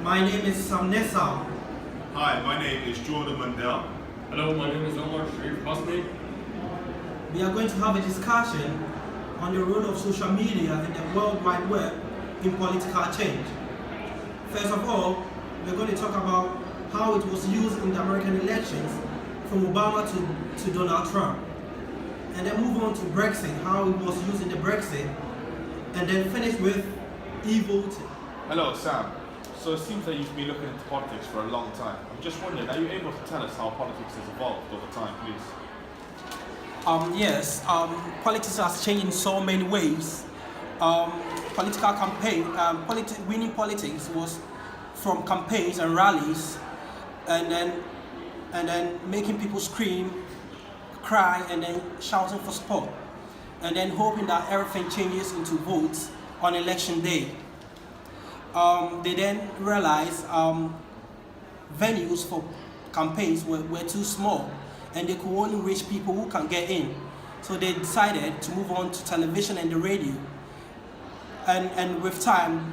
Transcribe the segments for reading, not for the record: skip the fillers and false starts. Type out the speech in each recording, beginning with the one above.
My name is Sam Nessa. Hi, my name is Jordan Mandel. Hello, my name is Omar Sharif Hosni. We are going to have a discussion on the role of social media in the World Wide Web in political change. First of all, we're going to talk about how it was used in the American elections from Obama to Donald Trump. And then move on to Brexit, how it was used in the Brexit, and then finish with e-voting. Hello, Sam. So it seems that you've been looking into politics for a long time. I'm just wondering, are you able to tell us how politics has evolved over time, please? Yes, politics has changed in so many ways. Political campaign, winning politics was from campaigns and rallies, and then making people scream, cry, and then shouting for support, and then hoping that everything changes into votes on election day. They then realized venues for campaigns were too small, and they could only reach people who can get in. So they decided to move on to television and the radio. And with time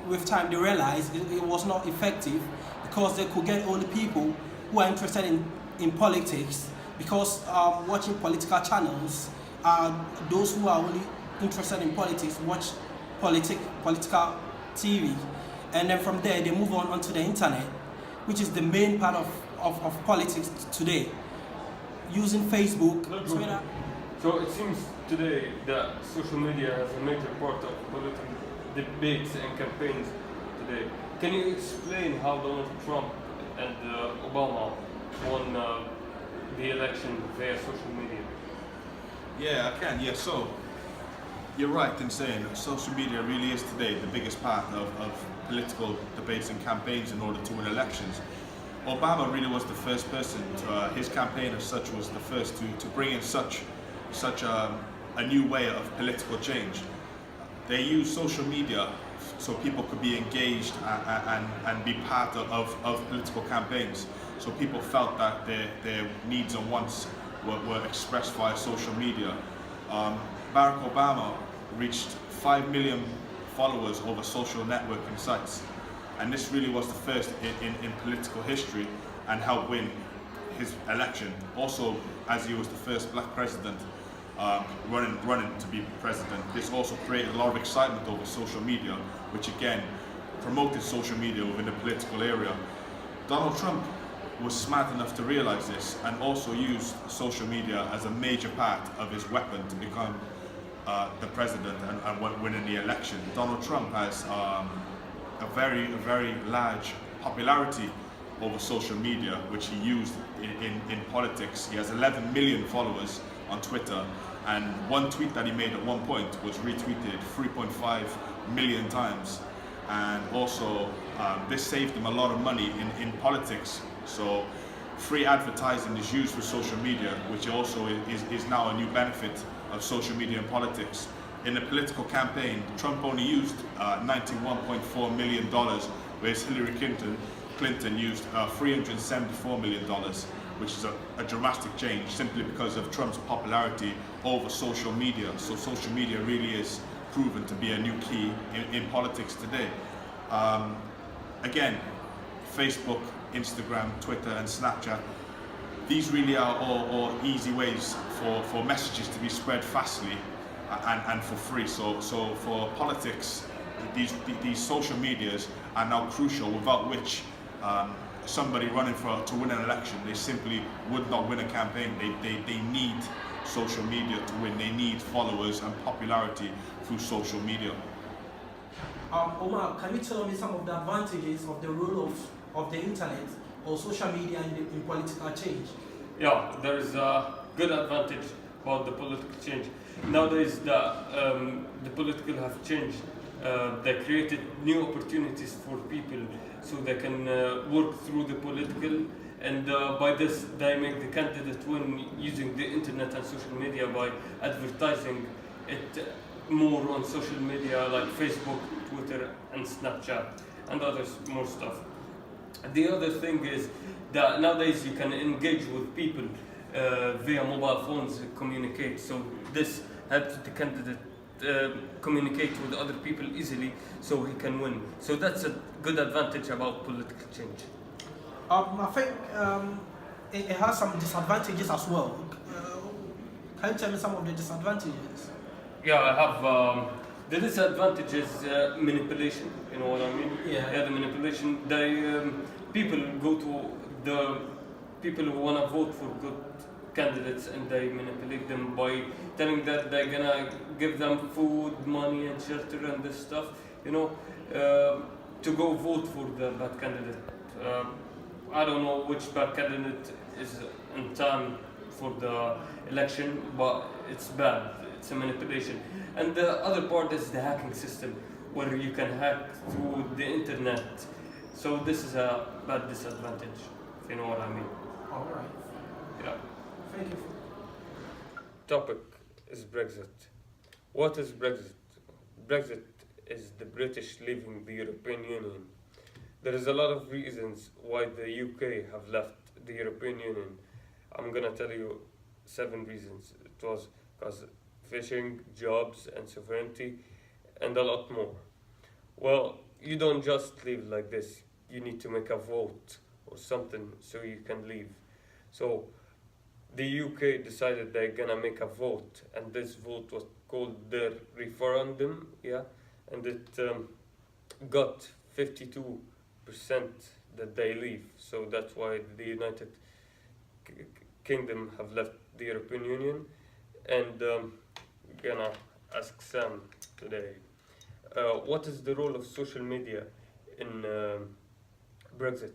they realized it was not effective because they could get only people who are interested in politics, because watching political channels, those who are only interested in politics watch political TV. And then from there they move on onto the internet, which is the main part of politics today, using Facebook, Twitter. So it seems today that social media has a major part of political debates and campaigns today. Can you explain how Donald Trump and Obama won the election via social media? Yeah, I can. Yeah, so you're right in saying that social media really is today the biggest part of political debates and campaigns in order to win elections. Obama really was the first person to, his campaign as such was the first to bring in such a new way of political change. They used social media so people could be engaged and be part of political campaigns. So people felt that their needs and wants were expressed via social media. Barack Obama reached 5 million followers over social networking sites. And this really was the first in political history and helped win his election. Also, as he was the first black president running to be president, this also created a lot of excitement over social media, which again promoted social media within the political area. Donald Trump was smart enough to realize this and also used social media as a major part of his weapon to become the president and winning the election. Donald Trump has a very large popularity over social media, which he used in politics. He has 11 million followers on Twitter, and one tweet that he made at one point was retweeted 3.5 million times. And also, this saved him a lot of money in politics. So free advertising is used for social media, which also is now a new benefit of social media in politics. In the political campaign, Trump only used $91.4 million, whereas Hillary Clinton used $374 million, which is a dramatic change simply because of Trump's popularity over social media. So social media really is proven to be a new key in politics today. Again, Facebook, Instagram, Twitter, and Snapchat, these really are all easy ways for messages to be spread fastly and for free. So for politics, these social medias are now crucial, without which somebody running to win an election, they simply would not win a campaign. They need social media to win. They need followers and popularity through social media. Omar, can you tell me some of the advantages of the role of the internet or social media in political change? Yeah, there is a good advantage about the political change. Nowadays, the political have changed. They created new opportunities for people so they can work through the political, and by this they make the candidate win using the internet and social media by advertising it more on social media like Facebook, Twitter, and Snapchat, and others more stuff. The other thing is that nowadays you can engage with people via mobile phones, communicate. So this helps the candidate communicate with other people easily, so he can win. So that's a good advantage about political change. I think it has some disadvantages as well. Can you tell me some of the disadvantages? Yeah, I have. The disadvantage is manipulation. You know what I mean? Yeah. The manipulation. People go to the people who want to vote for good candidates, and they manipulate them by telling that they're gonna give them food, money, and shelter and this stuff. You know, to go vote for the bad candidate. I don't know which bad candidate is in time for the election, but it's bad. It's a manipulation. And the other part is the hacking system, where you can hack through the internet. So this is a bad disadvantage, if you know what I mean. All right. Yeah. Thank you. Topic is Brexit. What is Brexit? Brexit is the British leaving the European Union. There is a lot of reasons why the UK have left the European Union. I'm gonna tell you 7 reasons. It was because fishing, jobs, and sovereignty, and a lot more. Well, you don't just leave like this. You need to make a vote or something so you can leave. So the UK decided they're gonna make a vote, and this vote was called the referendum, yeah, and it got 52% that they leave. So that's why the United Kingdom have left the European Union. And we're gonna ask Sam today, what is the role of social media in Brexit?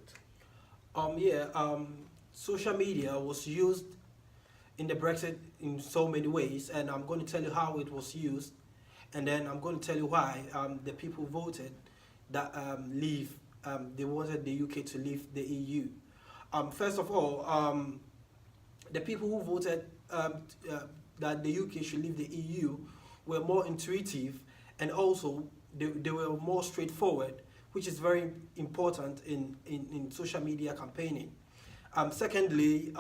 Social media was used in the Brexit in so many ways, and I'm going to tell you how it was used, and then I'm going to tell you why the people voted that they wanted the UK to leave the EU. First of all, the people who voted that the UK should leave the EU were more intuitive, and also they were more straightforward, which is very important in social media campaigning. Secondly,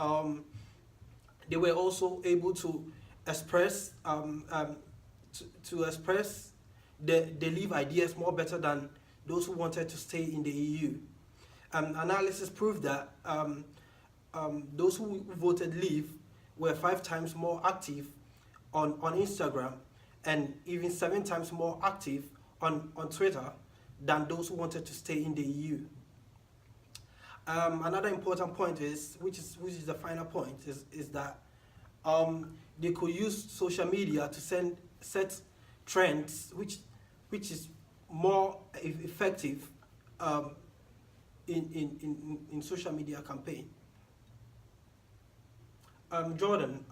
they were also able to express the leave ideas more better than those who wanted to stay in the EU. Analysis proved that those who voted leave were 5 times more active on Instagram, and even 7 times more active on Twitter than those who wanted to stay in the EU. Another important point is, which is the final point, is that they could use social media to set trends, which is more effective in social media campaign. Jordan,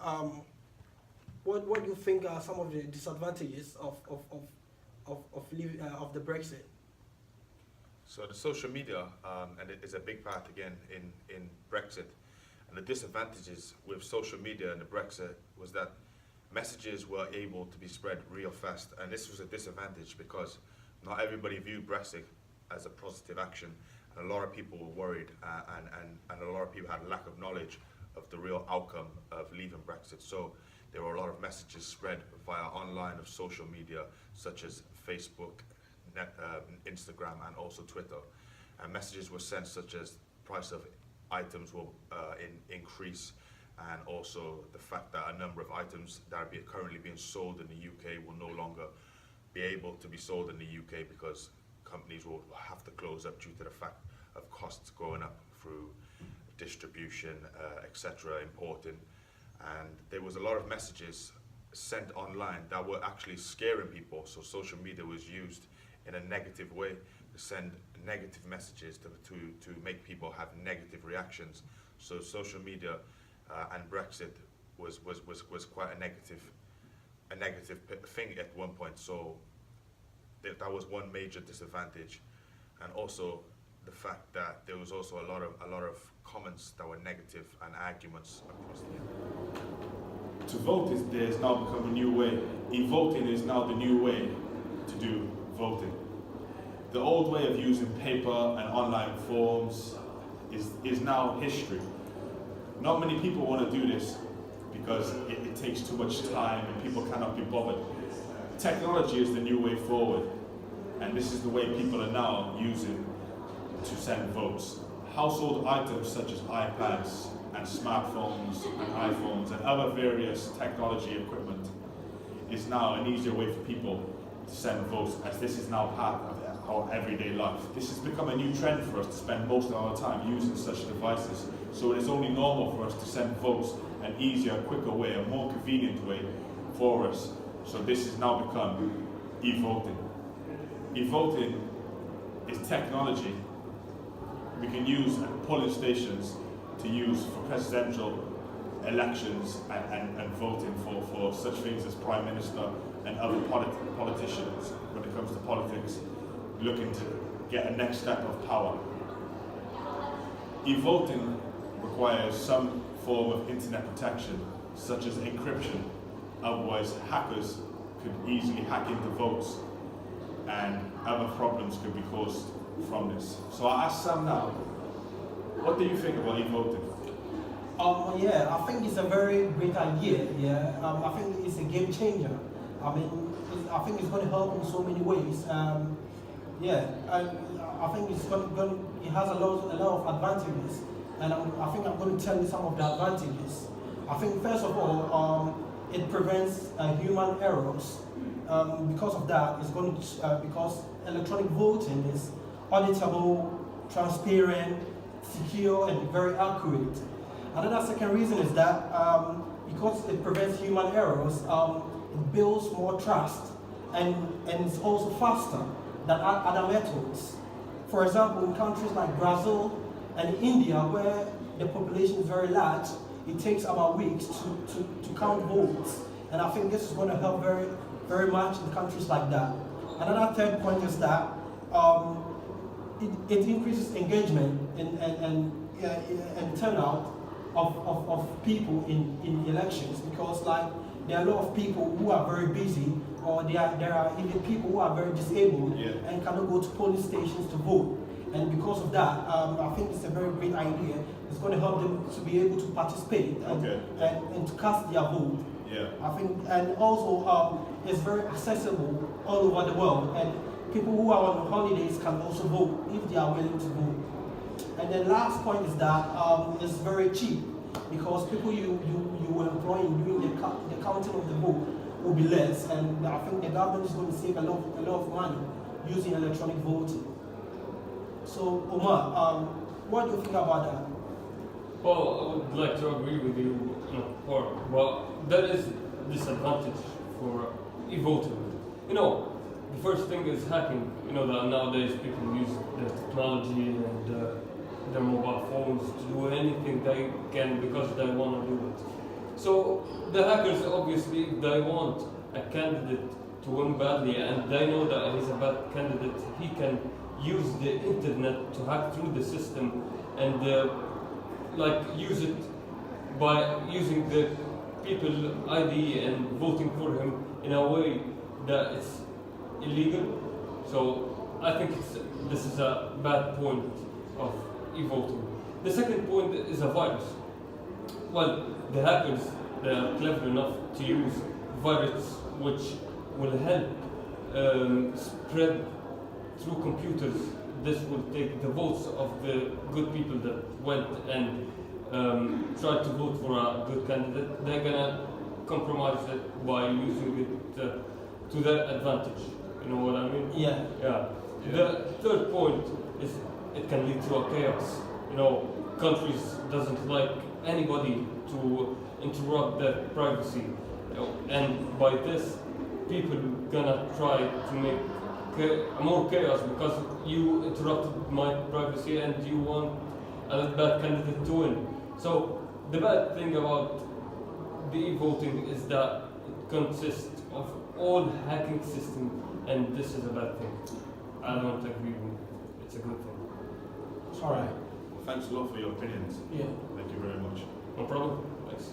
what do you think are some of the disadvantages of the Brexit? So the social media, and it is a big part again in Brexit. And the disadvantages with social media and the Brexit was that messages were able to be spread real fast. And this was a disadvantage because not everybody viewed Brexit as a positive action. And a lot of people were worried, and a lot of people had a lack of knowledge of the real outcome of leaving Brexit. So there were a lot of messages spread via online of social media, such as Facebook, Instagram, and also Twitter. And messages were sent such as price of items will increase, and also the fact that a number of items that are currently being sold in the UK will no longer be able to be sold in the UK because companies will have to close up due to the fact of costs going up through distribution, etc., importing. And there was a lot of messages sent online that were actually scaring people, so social media was used in a negative way to send negative messages to make people have negative reactions. So social media and Brexit was quite a negative thing at one point. So that was one major disadvantage, and also the fact that there was also a lot of comments that were negative and arguments across the end. To vote is now become a new way. E-voting is now the new way to do voting. The old way of using paper and online forms is now history. Not many people want to do this because it takes too much time and people cannot be bothered. technology is the new way forward, and this is the way people are now using to send votes. Household items such as iPads and smartphones and iPhones and other various technology equipment is now an easier way for people to send votes, as this is now part of our everyday life. This has become a new trend for us to spend most of our time using such devices. So it is only normal for us to send votes an easier, quicker way, a more convenient way for us. So this has now become e-voting. E-voting is technology we can use at polling stations to use for presidential elections and voting for such things as Prime Minister and other politicians when it comes to politics looking to get a next step of power. E-voting requires some form of internet protection, such as encryption. Otherwise, hackers could easily hack into votes and other problems could be caused from this. So I ask Sam now, what do you think about e-voting? Yeah, I think it's a very great idea. Yeah, I think it's a game changer. I mean, I think it's going to help in so many ways. Yeah, I think it's it has a lot of advantages, and I think I'm going to tell you some of the advantages. I think first of all, it prevents human errors. Because of that, it's going to because electronic voting is auditable, transparent, secure, and very accurate. Another second reason is that because it prevents human errors, it builds more trust, and it's also faster than other methods. For example, in countries like Brazil and India, where the population is very large, it takes about weeks to count votes. And I think this is going to help very much in countries like that. Another third point is that it increases engagement and turnout of people in elections, because like there are a lot of people who are very busy, or there are even people who are very disabled and cannot go to polling stations to vote. And because of that, I think it's a very great idea. It's going to help them to be able to participate and to cast their vote. Yeah. I think, and also it's very accessible all over the world, and people who are on holidays can also vote if they are willing to vote. And the last point is that it's very cheap, because people you will employ in doing the counting of the vote will be less, and I think the government is going to save a lot of money using electronic voting. So Omar, what do you think about that? Well, I would like to agree with you in a part. Well, there is disadvantage for e-voting. You know, the first thing is hacking. You know that nowadays people use the technology and their mobile phones to do anything they can because they want to do it. So the hackers, obviously, if they want a candidate to win badly and they know that he's a bad candidate, he can use the internet to hack through the system and use it by using the people ID and voting for him in a way that it's illegal. So I think this is a bad point of e-voting. The second point is a virus. Well, the hackers, they are clever enough to use virus which will help spread through computers. This will take the votes of the good people that went and tried to vote for a good candidate. They're gonna compromise it by using it to their advantage. You know what I mean? Yeah. The third point is it can lead to a chaos. You know, countries doesn't like anybody to interrupt their privacy, and by this, people gonna try to make more chaos because you interrupted my privacy and you want a bad candidate to win. So the bad thing about the e-voting is that it consists of all hacking system, and this is a bad thing. I don't agree with it. It's a good thing. It's all right. Thanks a lot for your opinions. Yeah. Thank you very much. No problem. Thanks.